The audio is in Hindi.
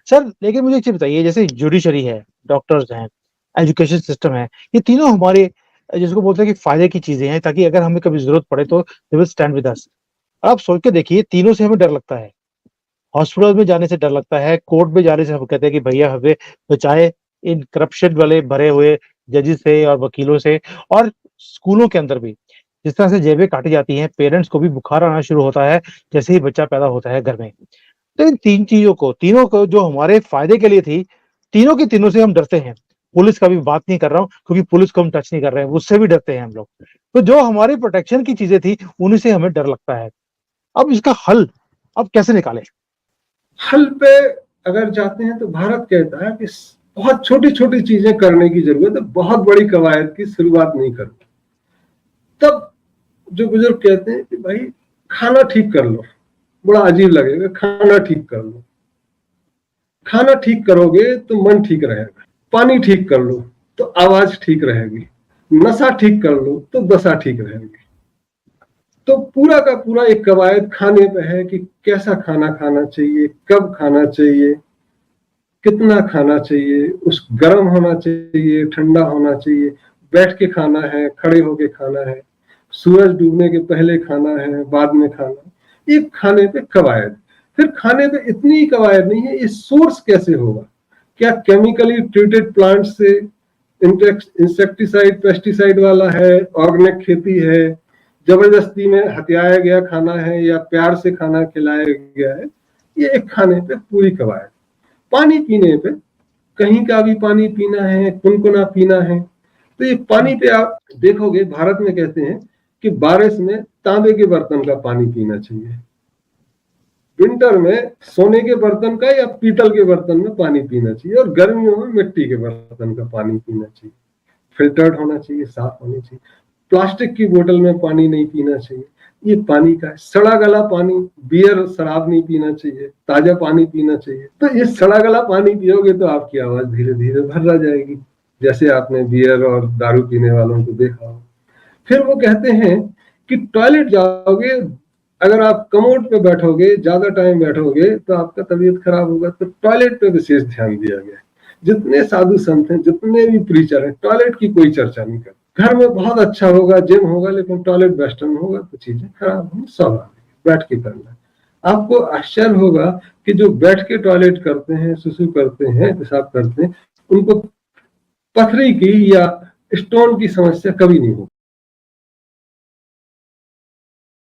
सर लेकिन मुझे एक चीज़ बताइए जैसे जुडिशरी है, डॉक्टर्स हैं, एजुकेशन सिस्टम है, ये तीनों हमारे जिसको बोलते हैं कि फ़ायदे की चीज़ें हैं ताकि अगर हमें कभी ज़रूरत पड़े तो they will stand with us. आप सोच के देखिए तीनों से हमें डर लगता है। हॉस्पिटल में जाने से डर लगता है, कोर्ट में जाने से हम कहते हैं कि भैया हमें बचाएँ इन करप्शन वाले भरे हुए जजेस से और वकीलों से और स्कूलों के अंदर भी। जिस तरह से जेबें काटी जाती हैं, पेरेंट्स को भी बुखार आना शुरू होता है, जैसे ही बच्चा पैदा होता है घर में। तो इन 3 चीज़ों को तीनों को जो हमारे फ़ायदे के लिए थी, तीनों की तीनों से हम डरते हैं। पुलिस का भी बात नहीं कर रहा हूँ क्योंकि पुलिस को हम टच नहीं कर रहे हैं, उससे भी डरते हैं हम लोग। तो जो हमारी प्रोटेक्शन की चीज़ें थी, उन्हीं से हमें डर लगता है। अब इसका हल अब कैसे निकालें? हल पे अगर जाते हैं तो भारत कहता है कि बहुत छोटी-छोटी चीजें करने की जरूरत है, बहुत बड़ी कवायद की शुरुआत नहीं करनी। तब जो बुजुर्ग कहते हैं कि भाई खाना ठीक कर लो, बड़ा अजीब लगेगा, खाना ठीक कर लो। खाना ठीक करोगे तो मन ठीक रहेगा, पानी ठीक कर लो तो आवाज ठीक रहेगी, नशा ठीक कर लो तो दशा ठीक रहेगी। तो पूरा का पूरा एक कवायद खाने पे है कि कैसा खाना खाना चाहिए, कब खाना चाहिए, कितना खाना चाहिए, उस गर्म होना चाहिए, ठंडा होना चाहिए, बैठ के खाना है, खड़े होके खाना है, सूरज डूबने के पहले खाना है, बाद में खाना। ये खाने पे कवायद। फिर खाने पे इतनी कवायद नहीं है, ये सोर्स कैसे होगा? क्या केमिकली ट्रीटेड प्लांट से इंसेक्टिसाइड पेस्टिसाइड वाला है, ऑर्गेनिक खेती है, जबरदस्ती में हथियाया गया खाना है या प्यार से खाना खिलाया गया है? ये एक खाने पे पूरी कवायद। पानी पीने पे कहीं का भी पानी पीना है, कुनकुना पीना है। तो ये पानी पे आप देखोगे भारत में कहते हैं कि बारिश में तांबे के बर्तन का पानी पीना चाहिए, विंटर में सोने के बर्तन का या पीतल के बर्तन में पानी पीना चाहिए, और गर्मियों में मिट्टी के बर्तन का पानी पीना चाहिए। फिल्टर्ड होना चाहिए, साफ होनी चाहिए। प्लास्टिक की बोतल में पानी नहीं पीना चाहिए। ये पानी का सड़ा गला पानी, बियर शराब नहीं पीना चाहिए, ताजा पानी पीना चाहिए। तो ये सड़ा गला पानी पियोगे तो आपकी आवाज धीरे धीरे भर जाएगी, जैसे आपने बियर और दारू पीने वालों को देखा हो। फिर वो कहते हैं कि टॉयलेट जाओगे, अगर आप कमोड पे बैठोगे, ज्यादा टाइम बैठोगे तो आपका तबीयत खराब होगा। तो टॉयलेट पे विशेष ध्यान दिया गया। जितने साधु संत हैं, जितने भी प्रीचर हैं, टॉयलेट की कोई चर्चा नहीं करते। घर में बहुत अच्छा होगा, जिम होगा, लेकिन टॉयलेट वेस्टर्न होगा तो चीजें खराब होंगी। स्वाभाविक बैठ के करना। आपको आश्चर्य होगा कि जो बैठ के टॉयलेट करते हैं, सुसु करते हैं, पेशाब करते हैं, उनको पथरी की या स्टोन की समस्या कभी नहीं होगी।